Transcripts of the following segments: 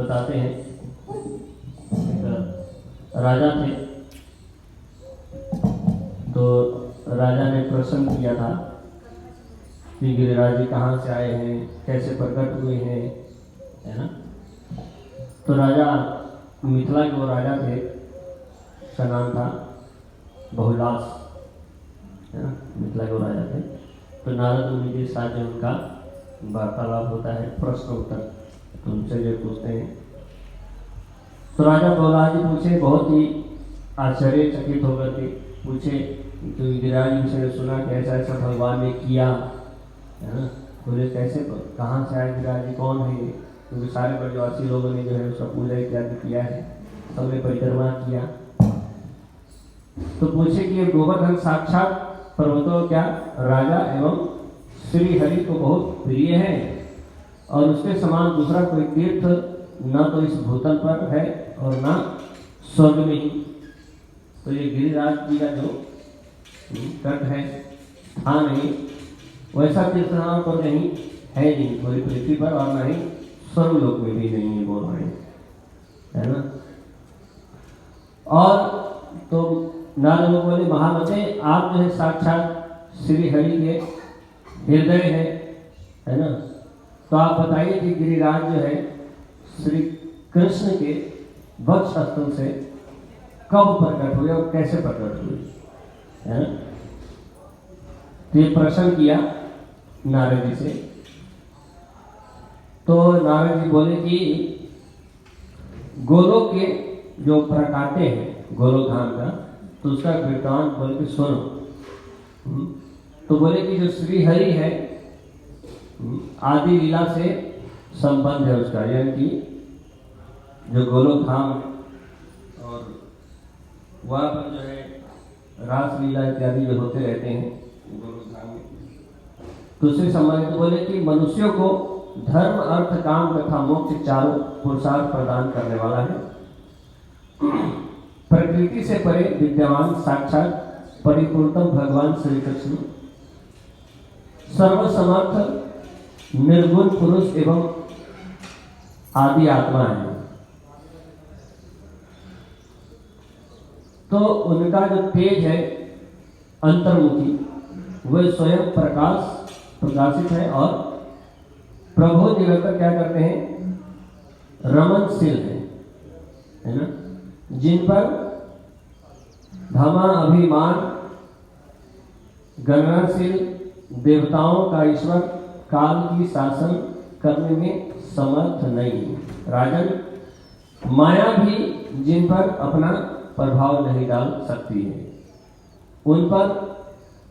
बताते हैं, राजा थे, तो राजा ने प्रश्न किया था कि गिरिराज जी कहाँ से आए हैं, कैसे प्रकट हुए हैं, है ना। तो राजा मिथिला के वो राजा थे, उसका नाम था बहुलास, है ना, मिथिला के वो राजा थे। तो नारद मुनि के साथ जो उनका वार्तालाप होता है, प्रश्न उत्तर, तो उनसे जो पूछते हैं, तो राजा बहुलास जी पूछे, बहुत ही आश्चर्यचकित होकर के पूछे तो गिरिराज जी से सुना कि ऐसा ऐसा भगवान ने किया, है ना। बोले कैसे, कहाँ से आए गिरिराज जी, कौन है, क्योंकि सारे ब्रजवासी लोगों ने जो है उसका पूजा इत्यादि किया है, सबने परिक्रमा किया। तो पूछे कि ये गोवर्धन साक्षात पर्वतों क्या राजा एवं श्री हरि को बहुत प्रिय है और उसके समान दूसरा कोई तीर्थ न तो इस भूतल पर है और न स्वर्ग में ही। तो ये गिरिराज जी का जो तट है, स्थान है, वैसा तीर्थ नाम पर नहीं है, नहीं पूरी पृथ्वी पर, और न ही स्वर्गलोक में भी नहीं है, बोल रहे हैं, है ना। और तो नारद बोले, महामते आप जो है साक्षात श्री हरि के हृदय है ना, तो आप बताइए कि गिरिराज जो है श्री कृष्ण के वक्ष स्थल से कब प्रकट हुए और कैसे प्रकट हुए, है ना। तो ये प्रश्न किया नारद जी से। तो नारद जी बोले कि गोलोक के जो प्रकाटे हैं गोलोक धाम का, तो उसका वृत्तांत बोल के सुनो। तो बोले कि जो श्री हरि है, आदि लीला से संबंध है उसका, यानी कि जो गोलोक धाम और वहाँ पर जो है रास लीला इत्यादि जो होते रहते हैं गोलोक धाम में, तो उससे संबंधित बोले कि मनुष्यों को धर्म अर्थ काम तथा मोक्ष चारों पुरुषार्थ प्रदान करने वाला है। प्रकृति से परे विद्यमान साक्षात परिपूर्णतम भगवान श्री कृष्ण सर्वसमर्थ निर्गुण पुरुष एवं आदि आत्मा है। तो उनका जो तेज है अंतर्मुखी, वह स्वयं प्रकाशित है और प्रभु निरंतर क्या करते हैं, रमनशील है ना, जिन पर धमा अभिमान गणनाशील देवताओं का ईश्वर काल की शासन करने में समर्थ नहीं। राजन, माया भी जिन पर अपना प्रभाव नहीं डाल सकती है, उन पर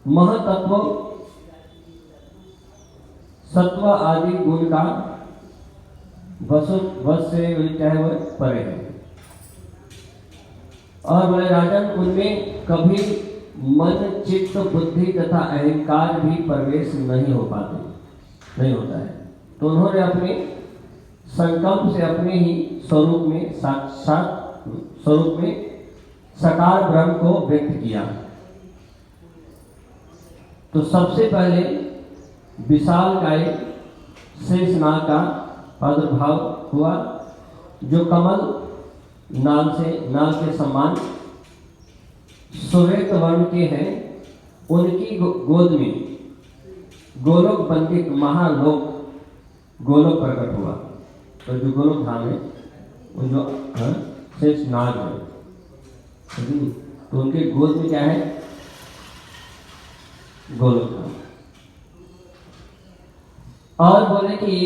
महतत्व सत्व आदि गुण का वश से चाहे वह परे है। और बोले राजन, उनमें कभी मन चित्त बुद्धि तथा अहंकार भी प्रवेश नहीं होता है। तो उन्होंने अपने संकल्प से अपने ही स्वरूप में साक्षात स्वरूप में साकार ब्रह्म को व्यक्त किया। तो सबसे पहले विशाल काय शेषनाग का प्रादुर्भाव हुआ, जो कमल नाग के समान श्वेत वर्ण के हैं। उनकी गोद में गोलोक बंदित महालोक गोलोक प्रकट हुआ। तो जो गोलोक धाम है वो जो शेषनाग है, तो उनके गोद में क्या है, गोलोक धाम। और बोले कि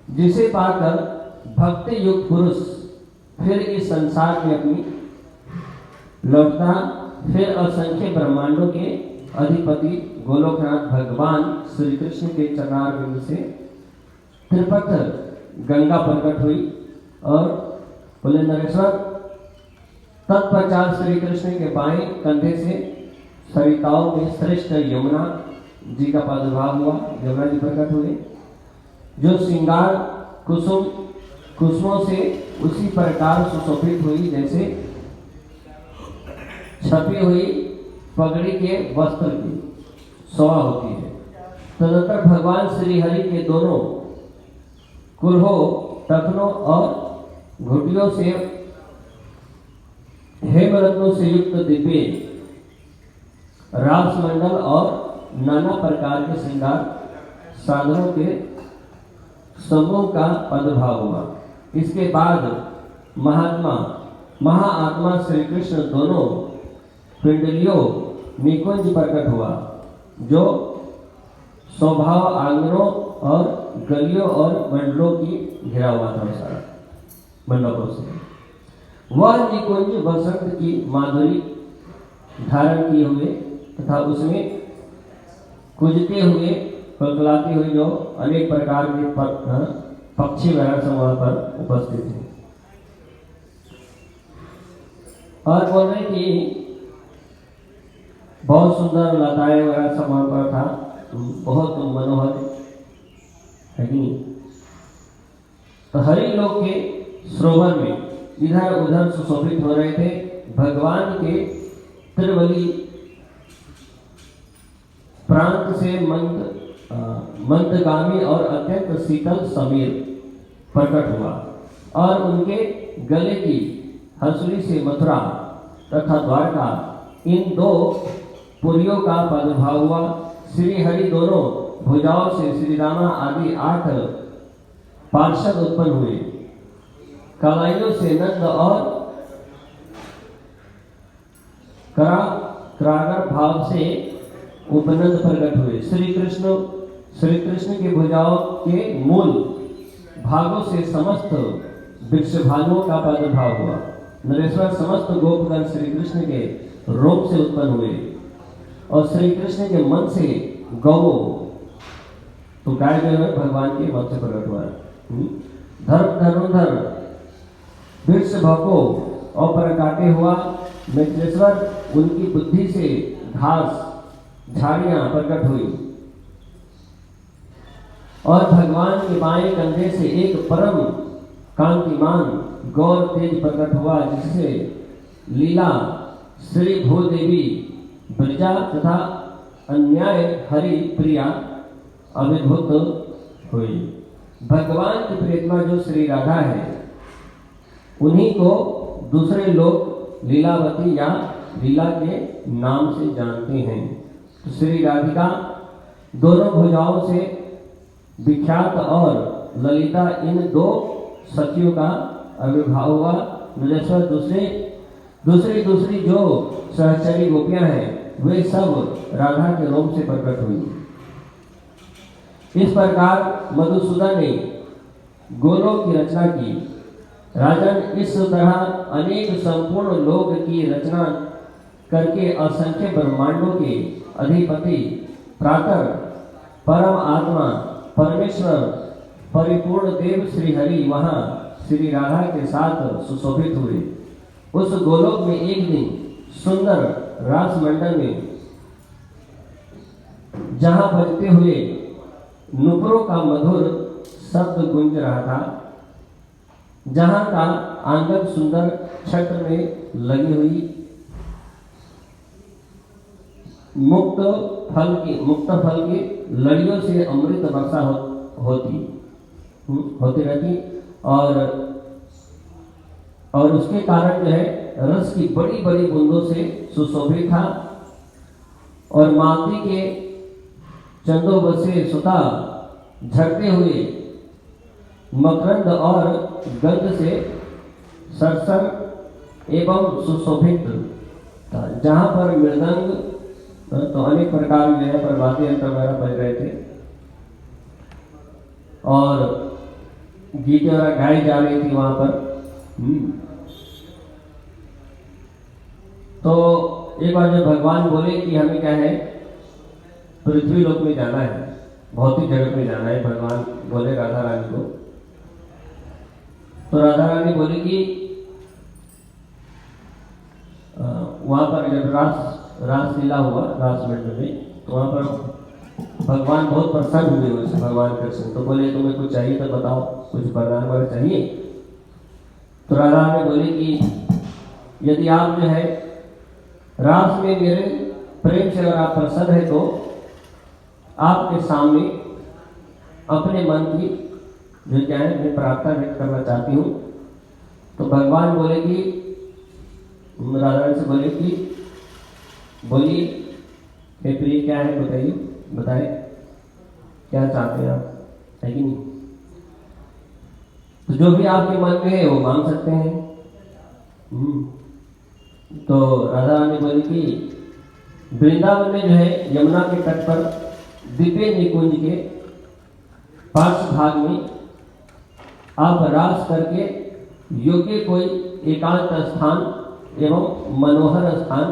जिसे पाकर भक्ति युक्त पुरुष फिर इस संसार में अपनी लौटता, फिर असंख्य ब्रह्मांडों के अधिपति गोलोकनाथ भगवान श्री कृष्ण के चरणारविंद से त्रिपथ गंगा प्रकट हुई। और बोले नरेश्वर, तत्पश्चात श्री कृष्ण के बाएं कंधे से सरिताओं में श्रेष्ठ यमुना जी का प्रादुर्भाव हुआ। यमुना जी प्रकट हुए, जो श्रृंगार कुसुमों से उसी प्रकार सुशोभित हुई जैसे छपी हुई पगड़ी के वस्त्र की शोभा होती है। तदनंतर भगवान श्री हरि के दोनों कुल्हों तखनों और घुटियों से हेमरत्नों से युक्त दिव्य रासमंडल और नाना प्रकार के श्रृंगार साधनों के समूह का प्रादुर्भाव हुआ। इसके बाद महाआत्मा श्री कृष्ण दोनों पिंडलियों निकुंज प्रकट हुआ, जो स्वभाव आंगनों और गलियों और मंडलों की घिरा हुआ था। सारा मंडलों से वह निकुंज वसंत की माधुरी धारण किए हुए तथा उसमें कुजते हुए कलकलाते हुए जो अनेक प्रकार के पक्षी वगैरह वहां पर उपस्थित थे। और बोल रहे कि बहुत सुंदर लताएं वगैरह सब वहां पर था, बहुत मनोहर है कि नहीं। तो हरि लोग के सरोवर में इधर उधर सुशोभित हो रहे थे। भगवान के त्रिवली प्रांत से मंदगामी और अत्यंत शीतल समीर प्रकट हुआ और उनके गले की हंसुली से मथुरा तथा द्वारका इन दो पुरियों का प्रादुर्भाव हुआ। श्री हरि दोनों भुजाओं से श्री रामा आदि 8 पार्षद उत्पन्न हुए। कलाइयों से नंद और करागर भाव से उपनंद प्रकट हुए। श्री कृष्ण के भुजाओं के मूल भागों से समस्त वृषभानुओं का प्रादुर्भाव हुआ। नरेश्वर समस्त गोपगण श्री कृष्ण के रोम से उत्पन्न हुए और श्री कृष्ण के मन से गौ, तो गाय जो है भगवान के मन से प्रकट हुआ। धर्मधर वृषभको और काटे हुआ मित्रेश्वर उनकी बुद्धि से घास झाड़ियां प्रकट हुई और भगवान के बाएं कंधे से एक परम कांतिमान गौर तेज प्रकट हुआ, जिससे लीला श्री भूदेवी ब्रजा तथा अन्याय हरि प्रिया अभिभूत हुई। भगवान की प्रियतमा जो श्री राधा है, उन्हीं को दूसरे लोग लीलावती या लीला के नाम से जानते हैं। तो श्री राधिका दोनों भुजाओं से विख्यात और ललिता इन दो सखियों का आविर्भाव हुआ। नरेश्वर दूसरी जो सहचरी गोपियां हैं, वे सब राधा के रोम से प्रकट हुई। इस प्रकार मधुसूदन ने गोलोक की रचना की। राजन, इस तरह अनेक संपूर्ण लोक की रचना करके असंख्य ब्रह्मांडों के अधिपति प्रातर परम आत्मा परमेश्वर परिपूर्ण देव श्री हरि वहां श्री राधा के साथ सुशोभित हुए। उस गोलोक में एक दिन सुंदर रास मंडल में जहां बजते हुए नुपुरों का मधुर शब्द गूंज रहा था, जहां का आंगन सुंदर छत्र में लगी हुई मुक्त फल की लड़ियों से अमृत वर्षा होती रहती और उसके कारण जो है रस की बड़ी बड़ी बूंदों से सुशोभित था और मालती के चंदों बसे सुता झड़ते हुए मकरंद और गंध से सरसर एवं सुशोभित था। जहां पर मृदंग तो अनेक प्रकार जो है पर वाद्य यंत्र वगैरह बज रहे थे और गीतें वगैरह गाई जा रही थी वहां पर। तो एक बार जब भगवान बोले कि हमें क्या है, पृथ्वी लोक में जाना है, भौतिक जगत में जाना है, भगवान बोले राधा रानी को। तो राधा रानी बोली कि वहां पर जब रासलीला हुआ रास मंडल में, तो वहां पर भगवान बहुत प्रसन्न हुए उससे, भगवान कृष्ण। तो बोले तुम्हें कुछ चाहिए तो बताओ, कुछ वरदान वगैरह चाहिए। तो राधा ने बोली कि यदि आप जो है रास में मेरे प्रेम से अगर आप प्रसन्न है तो आपके सामने अपने मन की जो क्या है मैं प्रार्थना व्यक्त करना चाहती हूँ। तो भगवान बोले कि राधा रानी से बोले कि बोलिए हे प्रिय क्या है बताइए, बताए क्या चाहते हैं आप, है कि नहीं। तो जो भी आपके मन में है वो मांग सकते हैं। तो राधा रानी बोली कि वृंदावन में जो है यमुना के तट पर दिव्य निकुंज के पार्श्व भाग में आप रास करके योग्य कोई एकांत स्थान एवं मनोहर स्थान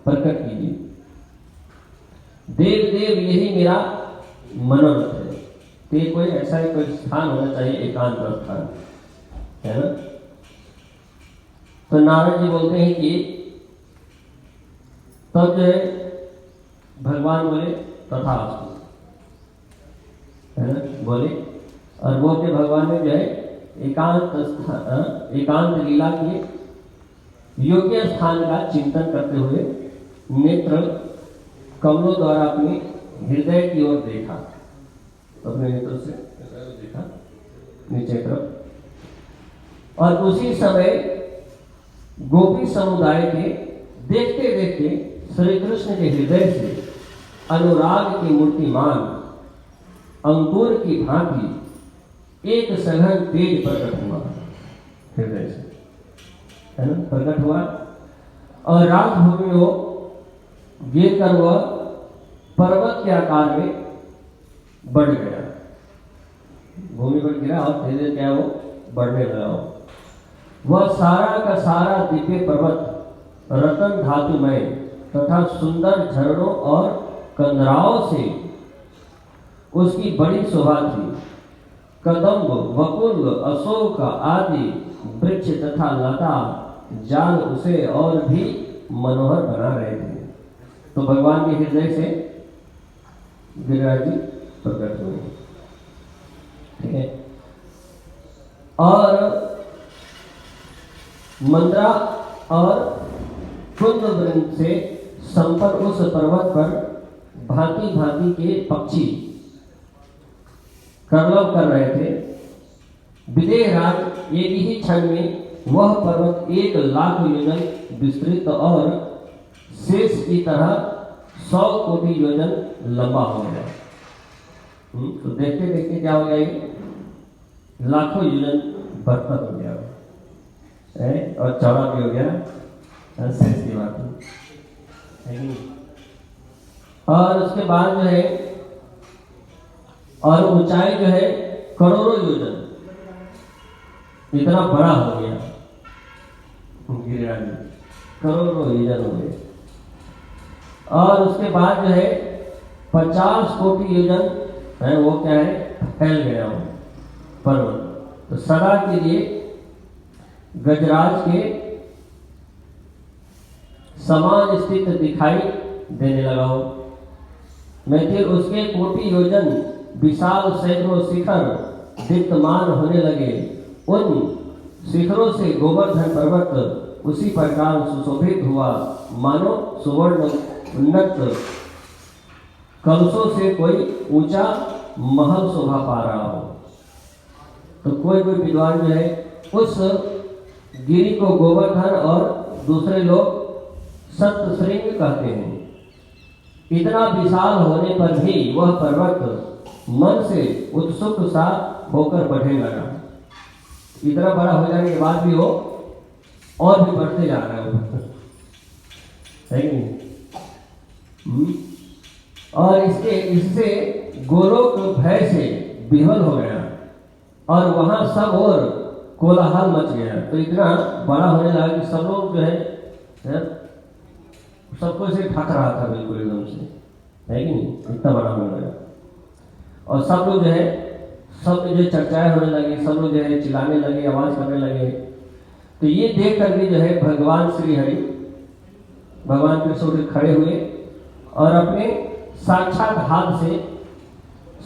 प्रकट कीजिए। देव देव यही मेरा मनोरथ है। तो ये कोई ऐसा ही कोई स्थान होना चाहिए, एकांत स्थान, है ना। तो नारद जी बोलते हैं कि तब जो है भगवान बोले तथास्तु, है ना, बोले। और वो के भगवान ने जो है एकांत लीला के योग्य स्थान का चिंतन करते हुए नेत्र कमलों द्वारा अपने हृदय की ओर देखा, अपने नेत्र से देखा नीचे तरफ। और उसी समय गोपी समुदाय के देखते देखते श्री कृष्ण के हृदय से अनुराग की मूर्तिमान अंकुर की भांति एक सघन तेज प्रकट हुआ हृदय से, है ना, प्रकट हुआ। और रात भूमि वो गिर कर वह पर्वत के आकार में बढ़ गया, भूमि पर गिरा और धीरे धीरे क्या वो बढ़ने लगा। वह सारा का सारा दिव्य पर्वत रतन धातुमय तथा सुंदर झरनों और कंदराओं से उसकी बड़ी शोभा थी। कदम्ब, वकुल, अशोक आदि वृक्ष तथा लता जाल उसे और भी मनोहर बना रहे थे। तो भगवान के हृदय से गिरिराज जी प्रकट हुए, ठीक है। और मंद्रा और कुंद वृंद से संपन्न उस पर्वत पर भांति भांति के पक्षी करलव कर रहे थे। विदेहराज एक ही क्षण में वह पर्वत 1,00,000 योजन विस्तृत और शेष की तरह 100 कोटि योजन लंबा हो गया। तो देखते देखते क्या हो गया, लाखों योजन बरकत हो गया है और चौड़ा भी हो गया, शेष की बात है। और उसके बाद जो है और ऊंचाई जो है करोड़ों योजन, इतना बड़ा हो गया गिरिराज, करोड़ों योजन हो गए। और उसके बाद जो है 50 कोटि योजन है वो क्या है फैल गया वो पर्वत। तो सदा के लिए गजराज के समान स्थित दिखाई देने लगा हो। मैं फिर उसके कोटि योजन विशाल सैकड़ों शिखर दीप्तमान होने लगे। उन शिखरों से गोवर्धन पर्वत उसी प्रकार सुशोभित हुआ मानो सुवर्ण उन्नत कलशों से कोई ऊंचा महल शोभा पा रहा हो। तो कोई कोई विद्वान जो है उस गिरी को गोवर्धन और दूसरे लोग सप्तशृंग कहते हैं। इतना विशाल होने पर भी वह पर्वत मन से उत्सुक सा होकर बढ़ने लगा। इतना बड़ा हो जाने के बाद भी वो और भी बढ़ते जा रहा है कि नहीं? और इससे गोलोक भय से विह्वल हो गया और वहां सब और कोलाहल मच गया। तो इतना बड़ा होने लगा कि सब लोग जो है सबको से थक रहा था बिल्कुल एकदम से, है कि नहीं? इतना बड़ा होने लगा और सब लोग जो है सब जो चर्चाएं होने लगी, सब लोग जो है चिल्लाने लगे, आवाज करने लगे। तो ये देख करके जो है भगवान श्री हरि भगवान कृष्ण उठ खड़े हुए और अपने साक्षात हाथ से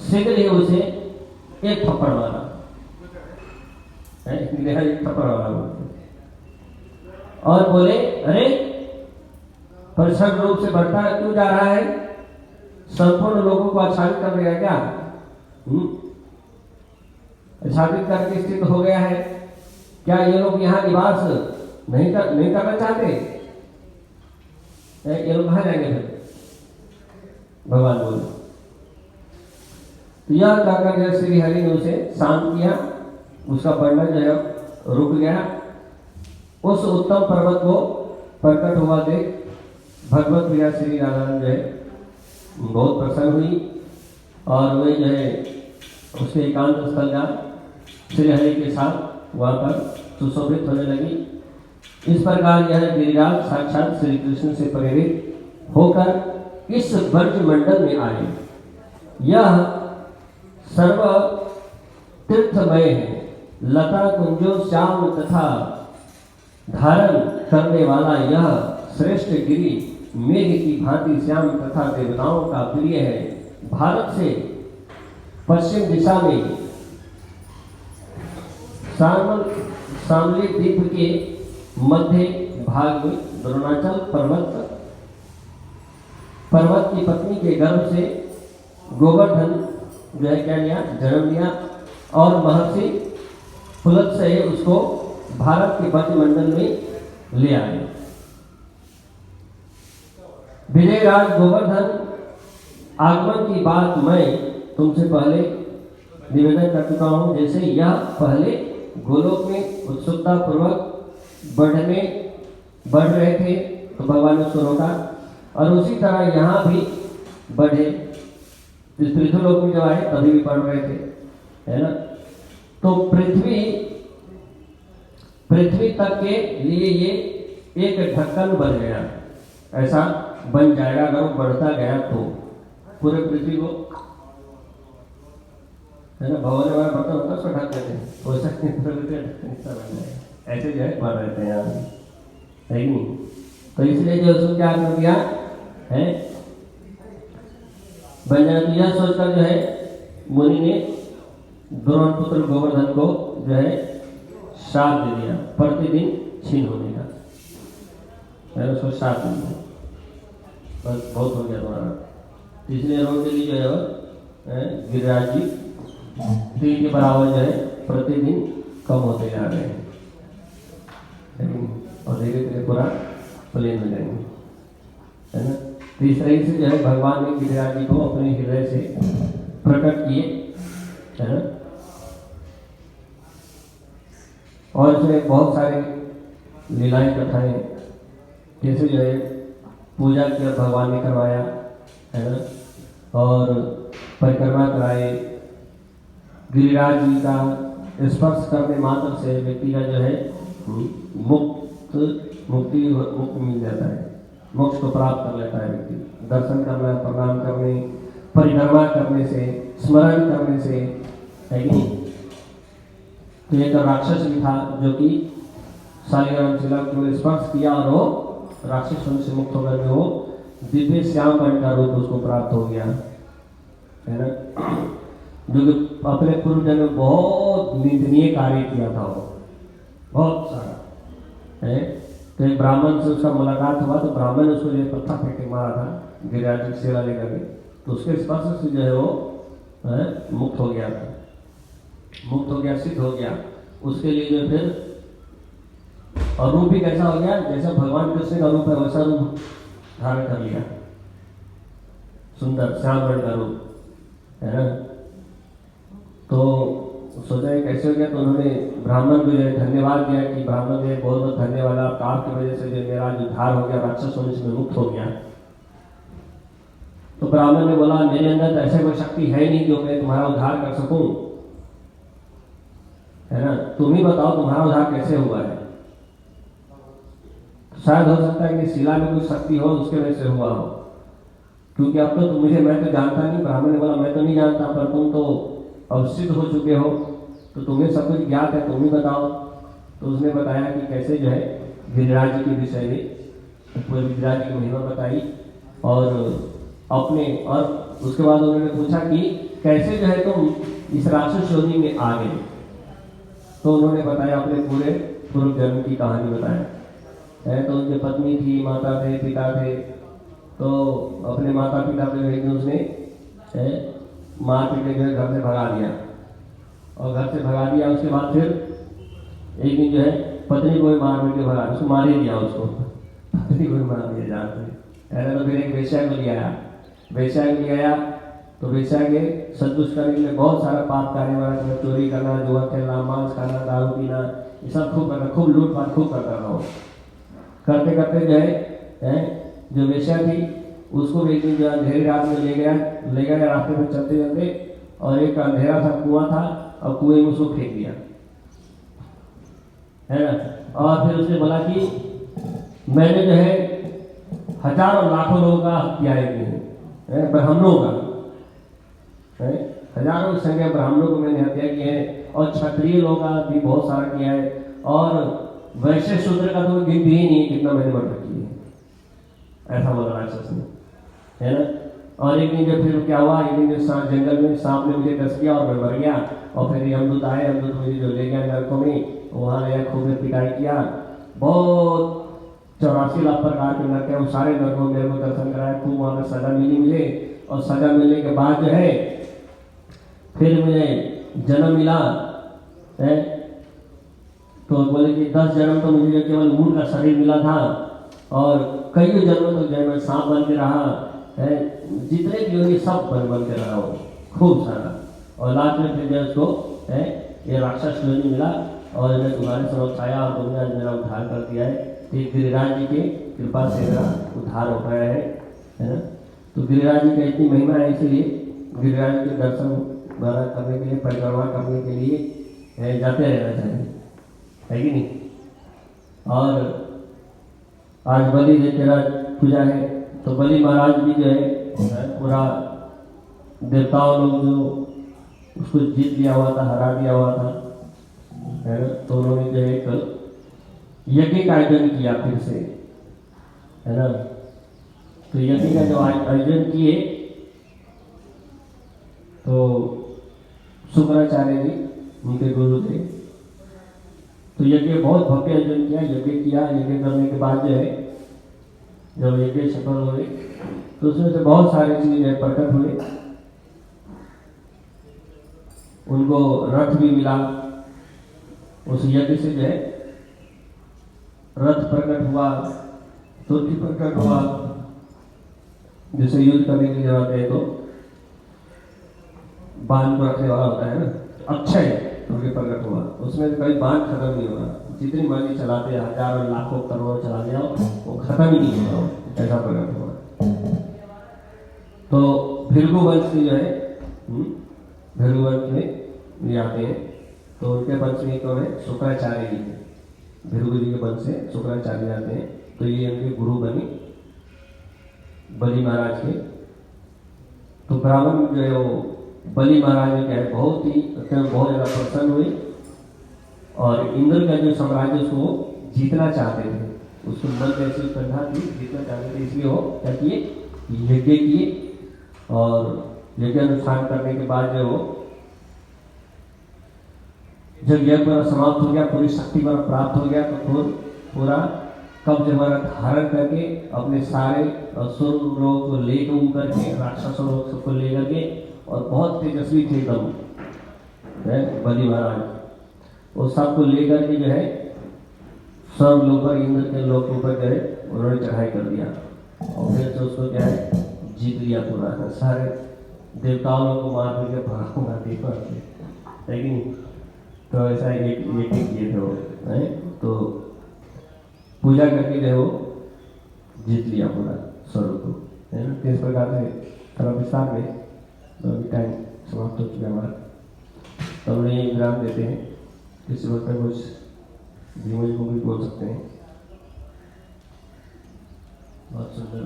शीघ्र ही उसे एक थप्पड़ मारा, एक थप्पड़ मारा और बोले अरे परिषद रूप से बढ़ता क्यों जा रहा है? संपूर्ण लोगों को आच्छादित कर देगा क्या? स्थापित करके स्थित हो गया है। क्या ये लोग यहाँ निवास नहीं करना चाहते? ये लोग कहाँ जाएंगे फिर? भगवान बोले। तो यह कहकर जो श्री हरि ने उसे शांत किया, उसका वर्णन जो है रुक गया। उस उत्तम पर्वत को प्रकट हुआ देख भगवत प्रिया श्री राधा जो है बहुत प्रसन्न हुई और वे जो है उसके एकांत स्थल जा श्री हरि के साथ वहाँ पर सुशोभित होने लगी। इस प्रकार यह गिरिराज साक्षात श्री कृष्ण से प्रेरित होकर इस ब्रज मंडल में आए। यह सर्व तीर्थमय है। लता कुंजो श्याम तथा धारण करने वाला यह श्रेष्ठ गिरि मेघ की भांति श्याम तथा देवताओं का प्रिय है। भारत से पश्चिम दिशा में शामली द्वीप के मध्य भाग में द्रोणाचल पर्वत की पत्नी के गर्भ से गोवर्धन जो है क्या लिया, जन्म लिया और महर्षि पुलत से उसको भारत के ब्रजमंडल में ले आए। विजयराज गोवर्धन आगमन की बात मैं तुमसे पहले निवेदन कर चुका हूँ। जैसे यह पहले गोलोक में उत्सुकता पूर्वक बढ़ रहे थे तो भगवान ने उसको रोका, और उसी तरह यहाँ भी बढ़े। इस पृथ्वीलोक में जब आए तभी भी बढ़ रहे थे, है ना। तो पृथ्वी तक के लिए ये एक ढक्कन बन गया, ऐसा बन जाएगा अगर वो बढ़ता गया तो पूरे पृथ्वी को, है ना। भवन में बर्तन होता है उसको ढक देते हैं, वैसा बन जाएगा। ऐसे जो है बढ़ रहते हैं यहाँ, है कि नहीं। तो इसलिए जो उसको क्या कर दिया है बन जाना। तो यह सोचकर जो है मुनि ने द्रोण पुत्र गोवर्धन को जो है श्राप दे दिया, प्रतिदिन छीन होने का, मैंने उसको श्राप दे दिया। बस बहुत हो गया तुम्हारा। इसलिए रोग के लिए जो है गिरिराज जी 3 के बराबर जो है प्रतिदिन कम होते जा रहे हैं, और धीरे धीरे पूरा प्लेन में जाएंगे, है ना। तो इस तरह से जो है भगवान ने गिरिराज जी को अपने हृदय से प्रकट किए, है ना। और इसमें बहुत सारे लीलाएं कथाएं, जैसे जो है पूजा किया भगवान ने करवाया, है ना, और परिक्रमा कराए। गिरिराज जी का स्पर्श करने मात्र से व्यक्ति का जो है मुक्ति मिल जाता है, मोक्ष को प्राप्त कर लेता है व्यक्ति। दर्शन करना, प्रणाम करने, परिक्रमा करने से, स्मरण करने से, है कि नहीं। तो एक राक्षस भी था जो कि शालिग्राम शिला को स्पर्श किया और वो राक्षस से मुक्त होकर वो दिव्य श्याम वर्ण का रूप उसको प्राप्त हो गया, है ना। जो कि अपने पूर्व जन्म में बहुत निंदनीय कार्य किया था, वो बहुत सारा है। तो एक ब्राह्मण से उसका मुलाकात हुआ, तो ब्राह्मण ने उसको जो पत्थर फेंक के मारा था गिरिराज की सेवा लेकर के, तो उसके स्पर्श से जो है वो मुक्त हो गया था, मुक्त हो गया, सिद्ध हो गया। उसके लिए जो फिर और रूप भी कैसा हो गया, जैसा भगवान कृष्ण का रूप है वैसा रूप धारण कर लिया, सुंदर श्याम वर्ण का रूप, है ना। तो सोचा कैसे हो गया, तो उन्होंने ब्राह्मण को जो धन्यवाद दिया कि ब्राह्मण जो बहुत बहुत धन्यवाद, आपकी वजह से जो मेरा उद्धार हो गया, राक्षस होने से मुक्त हो गया। तो ब्राह्मण ने बोला मेरे अंदर ऐसे कोई शक्ति है नहीं जो मैं तुम्हारा उद्धार कर सकूं, है ना। तुम ही बताओ तुम्हारा उद्धार कैसे हुआ है। शायद हो सकता है कि शिला में कुछ शक्ति हो, उसके वजह से हुआ हो, क्योंकि अब तो मैं तो जानता नहीं। ब्राह्मण ने बोला मैं तो नहीं जानता, पर तुम तो अवसित हो चुके हो, तो तुम्हें सब कुछ ज्ञात है, तुम ही बताओ। तो उसने बताया कि कैसे जो है गिरिराज जी के विषय में पूरे गिरिराज जी की महिमा बताई, और उसके बाद उन्होंने पूछा कि कैसे जो है तुम इस राक्षस योनि में आ गए। तो उन्होंने बताया अपने पूरे पूर्व जन्म की कहानी बताया है। तो उनकी पत्नी थी, माता थे, पिता थे। तो अपने माता पिता पे उसने मार पीट के घर से भगा दिया, और घर से भगा दिया। उसके बाद फिर एक दिन जो है पत्नी को भी मार के भगा, उसको मार ही दिया, उसको पत्नी को भी मार दिया जान से। ऐसा तो फिर एक वेश्या को ले आया, वेश्या को ले आया तो वेश्या के संतुष्ट करने के लिए बहुत सारा पाप कार्य वाला, चोरी करना, जुआ खेलना, मांस खाना, दारू पीना, ये सब खूब करना, खूब लूटपाट खूब करता रहा। करते करते जो है जो वेश्या थी उसको भी एक दिन जो अंधेरी रात में ले गया रास्ते में चलते चलते, और एक अंधेरा सा कुआं था और कुएं में उसको फेंक दिया, है ना। और फिर उसने बोला कि मैंने जो है हजारों लाखों लोगों का हत्या है, ब्राह्मणों का है, हजारों की संख्या ब्राह्मणों को मैंने हत्या की है, और क्षत्रिय लोगों का भी बहुत सारा किया है, और वैश्य शूद्र का तो गिनती ही नहीं कितना मैंने मर्डर की है, ऐसा बोला राक्षस ने, है ना। और एक दिन जब फिर क्या हुआ, एक दिन जो जंगल में सांप ने मुझे डस किया और मैं मर गया, और फिर यमदूत आए, यमदूत मुझे जो ले गया नरकों में, वहाँ ले खूब पिटाई किया, बहुत 84 लाख प्रकार के नरक है, वो सारे नरकों मेरे को दर्शन कराया, खूब वहाँ पर सजा मिली मुझे, और सजा मिलने के बाद जो है फिर मुझे जन्म मिला है। तो बोले कि 10 जन्म तो मुझे केवल ऊँट का शरीर मिला था, और कई जन्मों तक जो है मैं सांप बन के रहा है, जितने भी होंगे सब बन के रहा हो खूब सारा, और लास्ट में फिर जो उसको है ये राक्षस योनि मिला, और मैं तुम्हारे समक्ष आया और तुमने आज मेरा उद्धार कर दिया है। तो गिरिराज जी के कृपा से मेरा उद्धार हो पाया है ना। तो गिरिराज जी का इतनी महिमा है, इसलिए गिरिराज के दर्शन द्वारा करने के लिए, परिक्रमा करने के लिए जाते रहना चाहिए, है कि नहीं। और आज बलि देवराज पूजा है, तो बलि महाराज भी जो है पूरा देवताओं लोग जो उसको जीत लिया हुआ था, हरा दिया हुआ था, है ना। तो उन्होंने जो एक यज्ञ का आयोजन किया फिर से, है ना। तो यज्ञ का जो आयोजन किए तो शुक्राचार्य जी उनके गुरु थे, तो यज्ञ बहुत भव्य आयोजन किया, यज्ञ करने के बाद जो है जब यज्ञ सफल हुए तो उसमें से बहुत सारे चीजें प्रकट हुए, उनको रथ भी मिला, उस यज्ञ से जो है रथ प्रकट हुआ, तुर्की प्रकट हुआ, जैसे युद्ध करने की जरूरत है तो बाण को रखने वाला होता है ना, अक्षय तुर्की प्रकट हुआ, उसमें कभी बाण खत्म नहीं होगा, जितनी मर्जी चलाते हजारों लाखों करोड़ों चला जाओ वो खत्म ही नहीं होगा, ऐसा प्रकट हुआ। तो भृगु वंश जो है भृगु वंश में ये आते हैं, तो उनके वंश में तो है शुक्राचार्य जी है, भृगु जी के वंश से शुक्राचार्य आते हैं, तो ये उनके गुरु बने बलि महाराज के। तो ब्राह्मण जो है वो बलि महाराज ने क्या है बहुत ज़्यादा प्रसन्न हुए, और इंद्र का जो साम्राज्य उसको जीतना चाहते थे, उसको मन में ऐसी उत्कंठा थी, जीतना चाहते थे, इसलिए वो क्या किए, यज्ञ किए, और यज्ञ अनुष्ठान करने के बाद जो जब यज्ञ समाप्त हो गया, पूरी शक्ति पर प्राप्त हो गया, तो पूरा कब्ज हमारा धारण करके अपने सारे सुर लोगों को लेकर ऊपर के राक्षसों सबको लेकर के, और बहुत तेजस्वी थे एकदम बलि महाराज, वो सबको लेकर के जो है सब लोग पर इंद्र के लोग के ऊपर जो है उन्होंने चढ़ाई कर दिया, और फिर से उसको क्या है जीत लिया पूरा, सारे देवताओं लोग को मार करके भगाऊंगा दीपक से, लेकिन तो ऐसा एक किए थे वो है, तो पूजा करके जो है वो जीत लिया पूरा स्वर्ग को, है ना। इस प्रकार से थोड़ा विस्तार में, तो अभी टाइम समाप्त हो चुका हमारा, तो हम ये विराम देते हैं, किसी वक्त पर कुछ धीमे को भी बोल सकते हैं। बहुत सुंदर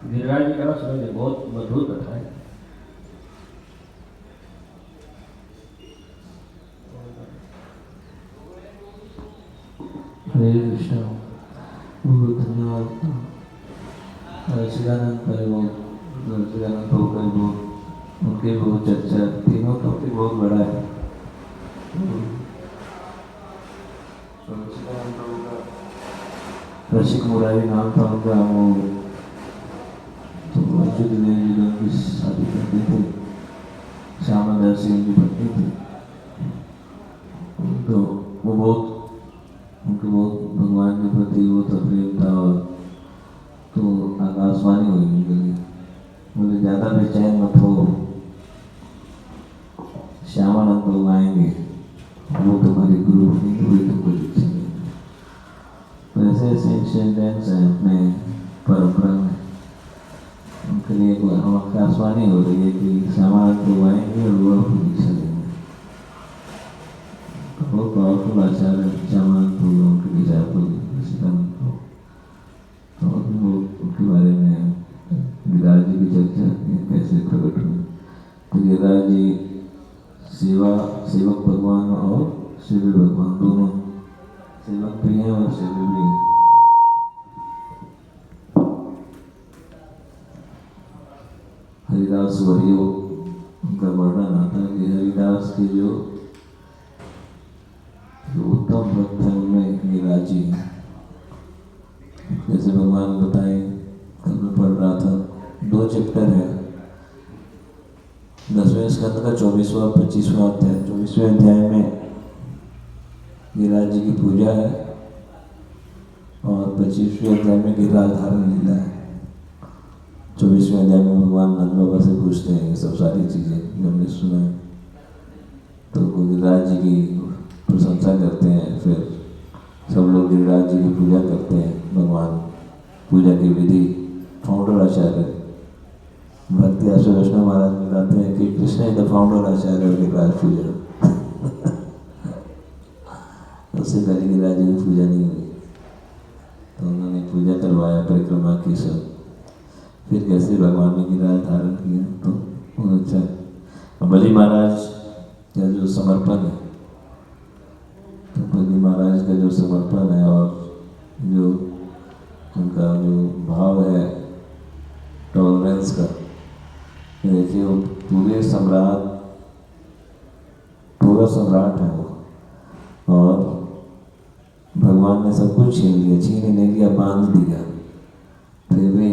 गिरिराज जी का सुनिए, बहुत मधुर कथा है। हरे कृष्ण। बहुत धन्यवाद शिवानंद शिवानंद प्रभु का बहुत उनके बहुत चर्चा, तीनों टॉपिक बहुत बड़ा है। शिवानंद प्रभु का रसिक मुरारी नाम था उनका। वो तो अच्युत देव जी लोग की शादी करते थे, श्यामा दास जी उनकी पत्नी थी। तो वो बहुत उनको बहुत भगवान के प्रति वो प्रेम था। और तो आकाशवाणी हुई उनके लिए, बोले ज़्यादा बेचैन मत हो, श्यामानंद लोग आएंगे, वो तुम्हारे गुरु होंगे, वही तुमको लिखेंगे। तो ऐसे ऐसे इंसिडेंट्स हैं अपने परंपरा में। उनके लिए हम आकाशवाणी हो रही है कि श्यामानंद लोग आएंगे और वो आपको दीक्षा देंगे। तो बहुत पावरफुल आचार्य श्यामानंद लोग, उनके डिसाइपल ऋषिकानंद लोग। तो अभी वो उनके बारे में गिरिराज जी की चर्चा कैसे प्रकट हुई। तो गिरिराज जी सेवक भगवान और सेवी भगवान दोनों, सेवक भी हैं और सेवी भी हैं। हरिदास वरियो उनका वर्णन आता है कि हरिदास के जो उत्तम भक्त हैं उनमें गिरिराज जी हैं। जैसे भगवान बताए, कल मैं पढ़ रहा था, 2 चैप्टर है 10वें स्कंद का 24वां 25वां अध्याय। 24वें अध्याय में गिरिराज जी की पूजा है और 25वें अध्याय में गिरिराज धारण लीला है। 24वें अध्याय में भगवान नंद बाबा से पूछते हैं ये सब सारी चीज़ें जो हमने सुना है। तो वो गिरिराज जी की प्रशंसा करते हैं। फिर सब लोग गिरिराज जी की पूजा करते हैं। भगवान पूजा की विधि फाउंडर आचार्य भक्ति आचार्य वैष्णव महाराज बताते हैं कि कृष्ण इज द फाउंडर आचार्य और गिरिराज पूजा। उससे पहले गिरिराज जी की पूजा नहीं हुई, तो उन्होंने पूजा करवाया, परिक्रमा की सब। फिर कैसे भगवान ने गिरिराज धारण किया, तो बहुत अच्छा। बलि महाराज का जो समर्पण है, तो बलि महाराज का जो समर्पण है और जो उनका जो भाव है टॉलरेंस का, देखिए वो पूरा सम्राट है वो, और भगवान ने सब कुछ छीन लिया, छीन नहीं किया, बांध दिया, फिर भी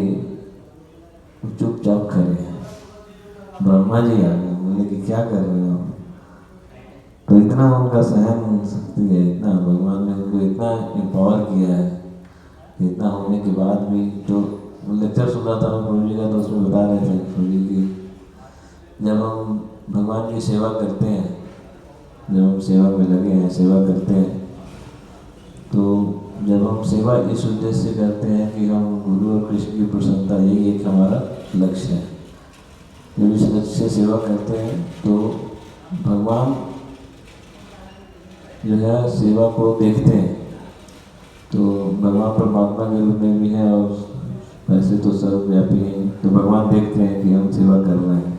चुपचाप खड़े हैं। ब्रह्मा जी आ गए, बोले कि क्या कर रहे हो। तो इतना उनका सहन शक्ति है, इतना भगवान ने उनको इतना एम्पावर किया है। इतना होने के बाद भी जो लेक्चर सुन रहा था प्रभु जी का, तो उसमें बता रहे थे प्रभु जी की, जब हम भगवान की सेवा करते हैं, जब हम सेवा में लगे हैं, सेवा करते हैं, तो जब हम सेवा इस उद्देश्य से करते हैं कि हम गुरु और कृष्ण की प्रसन्नता, यही एक हमारा लक्ष्य है। जब इस लक्ष्य से सेवा करते हैं तो भगवान जो है सेवा को देखते हैं। तो भगवान परमात्मा के रूप में भी है और वैसे तो सर्वव्यापी हैं। तो भगवान देखते हैं कि हम सेवा कर रहे हैं,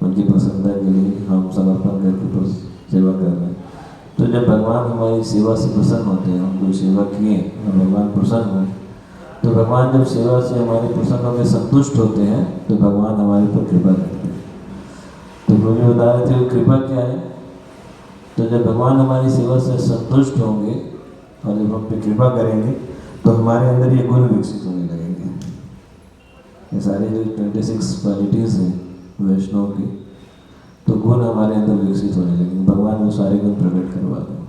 उनकी प्रसन्नता के लिए हम समर्पण करके सेवा कर रहे हैं। तो जब भगवान हमारी सेवा से प्रसन्न होते हैं, हम कोई सेवा किए और भगवान प्रसन्न हुए, तो भगवान जब सेवा से हमारे प्रसन्न होकर संतुष्ट होते हैं, तो भगवान हमारे पर कृपा करते हैं। तो मुझे बता रहे थे वो कृपा क्या है। तो जब भगवान हमारी सेवा से संतुष्ट होंगे और जब हम पे कृपा करेंगे, तो हमारे अंदर ये गुण विकसित होने लगेंगे। ये सारे जो 26 क्वालिटीज़ हैं वैष्णव की, तो गुण हमारे अंदर विकसित होने लगेंगे। भगवान वो सारे गुण प्रकट करवा देंगे।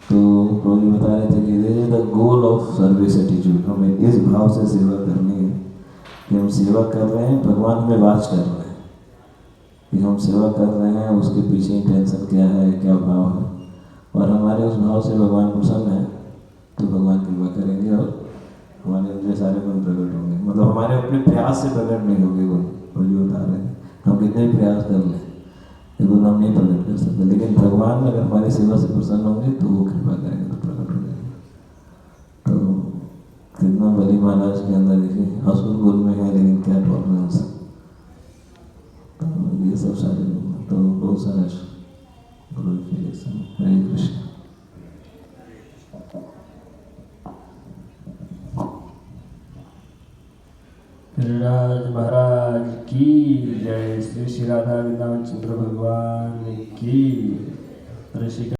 तो प्रभु जी बता रहे थे कि this is the goal of service attitude. हमें इस भाव से सेवा करनी है कि हम सेवा कर रहे हैं, भगवान हमें वाच कर रहे हैं कि हम सेवा कर रहे हैं, उसके पीछे इंटेंशन क्या है, क्या भाव है। और हमारे उस भाव से भगवान प्रसन्न है, तो भगवान कृपा करेंगे और हमारे अंदर सारे गुण प्रकट होंगे। मतलब हमारे अपने प्रयास से प्रकट नहीं होंगे गुण। प्रभु जी बता रहे हैं हम कितने भी प्रयास कर लें, ये गुण हम नहीं प्रकट कर सकते, लेकिन भगवान अगर हमारी सेवा से प्रसन्न होंगे तो वो कृपा करेंगे, तो प्रकट हो जाएंगे। तो कितना बलि महाराज के अंदर देखिए असुर गुण में है, लेकिन क्या टॉलरेंस। तो ये सब सारे तो बहुत सारे हरे कृष्ण। गिरिराज महाराज की जय। श्री श्री राधा वृंदावन चंद्र भगवान की। ऋषिका